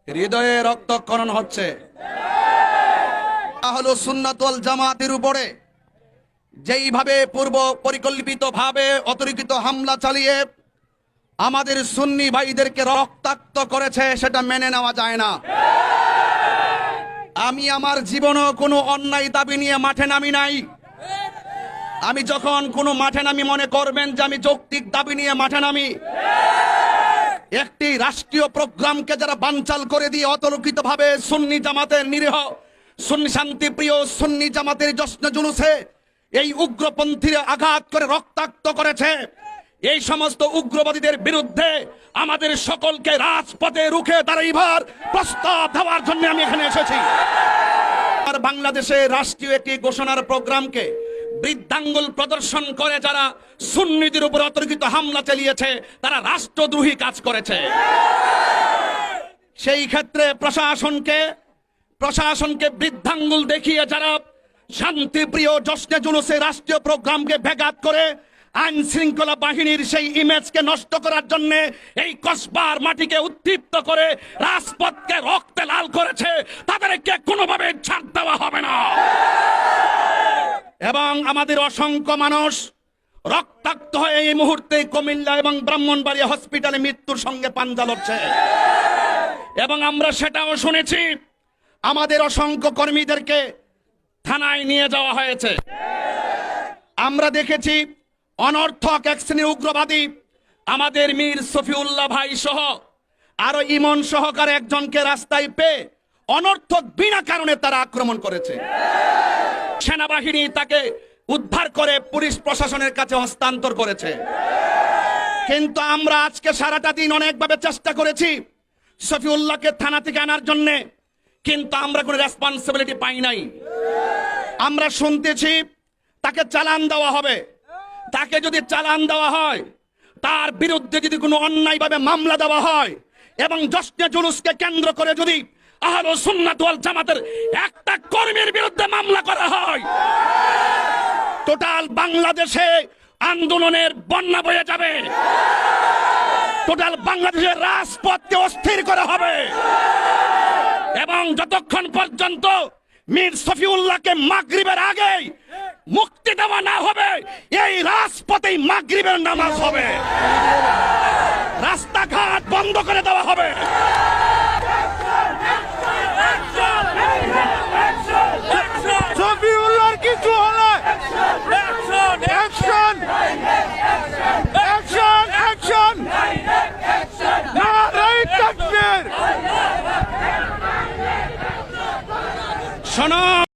হৃদয়ে রক্তক্ষরণ হচ্ছে। আহলুস সুন্নাত ওয়াল জামাতের উপরে যেইভাবে পূর্ব পরিকল্পিতভাবে অতর্কিত হামলা চালিয়ে আমাদের সুন্নি ভাইদেরকে রক্তাক্ত করেছে, সেটা মেনে নেওয়া যায় না। আমি আমার জীবনেও কোনো অন্যায় দাবি নিয়ে মাঠে নামি নাই। আমি যখন কোনো মাঠে নামি, মনে করবেন যে আমি যৌক্তিক দাবি নিয়ে মাঠে নামি। একটি রাষ্ট্রীয় প্রোগ্রামকে যারা বানচাল করে দিয়ে অতর্কিতভাবে সুন্নি জামাতের নিরীহ সুন্নি শান্তিপ্রিয় সুন্নি জামাতের জশ্ন জুলুসে এই উগ্রপন্থীরা আঘাত করে রক্তাক্ত করেছে, এই সমস্ত উগ্রবাদীদের বিরুদ্ধে আমাদের সকলকে রাজপথে রুখে দাঁড়াইবার প্রস্তাব দেওয়ার জন্য আমি এখানে এসেছি। আর বাংলাদেশে রাষ্ট্রীয় একটি ঘোষণার প্রোগ্রামকে বৃদ্ধাঙ্গুল প্রদর্শন করে যারা সুন্নিদের উপর অতর্কিত হামলা চালিয়েছে, তারা রাষ্ট্রদ্রোহী কাজ করেছে। সেই ক্ষেত্রে প্রশাসনকে বৃদ্ধাঙ্গুল দেখিয়ে যারা শান্তিপ্রিয় জশ্নে জুলুসে রাষ্ট্রীয় প্রোগ্রামকে ব্যাঘাত করে আইন শৃঙ্খলা বাহিনীর সেই ইমেজকে নষ্ট করার জন্য এই কসবার মাটিকে উত্তপ্ত করে রাজপথকে রক্তে লাল করেছে, তাদেরকে কোনোভাবে ছাড় দেওয়া হবে না। এবং আমাদের অসংখ্য মানুষ রক্তাক্ত হয়ে এই মুহূর্তে কুমিল্লা এবং ব্রাহ্মণবাড়িয়া হসপিটালে মৃত্যুর সঙ্গে পাঞ্জা লড়ছে। এবং আমরা সেটাও শুনেছি, আমাদের অসংখ্য কর্মীদেরকে থানায় নিয়ে যাওয়া হয়েছে। আমরা দেখেছি অনর্থক এক শ্রেণীর উগ্রবাদী আমাদের মীর সফিউল্লাহ ভাই সহ আরো ইমন সহকারে একজনকে রাস্তায় পেয়ে অনর্থক বিনা কারণে তারা আক্রমণ করেছে। সেনাবাহিনী তাকে উদ্ধার করে পুলিশ প্রশাসনের কাছে হস্তান্তর করেছে। কিন্তু আমরা আজকে সারাটা দিন অনেকভাবে চেষ্টা করেছি সফিউল্লাহকে থানা থেকে আনার জন্য, কিন্তু আমরা কোনো রেসপন্সিবিলিটি পাই নাই। আমরা শুনতেছি তাকে চালান দেওয়া হবে। তাকে যদি চালান দেওয়া হয়, তার বিরুদ্ধে যদি কোনো অন্যায়ভাবে মামলা দেওয়া হয় এবং জশ্নে জুলুসকে কেন্দ্র করে যদি আহলুস সুন্নাত ওয়াল জামাতের একটা কর্মীর বিরুদ্ধে মামলা করা হয়, টোটাল বাংলাদেশে আন্দোলনের বন্যা বয়ে যাবে। টোটাল বাংলাদেশের রাজপথকে অস্থির করা হবে। এবং যতক্ষণ পর্যন্ত মীর সফিউল্লাহকে মাগরিবের আগে মুক্তি দেওয়া না হবে, এই রাজপথেই মাগরিবের নামাজ হবে, রাস্তাঘাট বন্ধ করে দেওয়া হবে। সফিউল্লাহর কিছু হলে অ্যাকশন, অ্যাকশন, অ্যাকশন, নারায়ে তাকবীর। শোনো।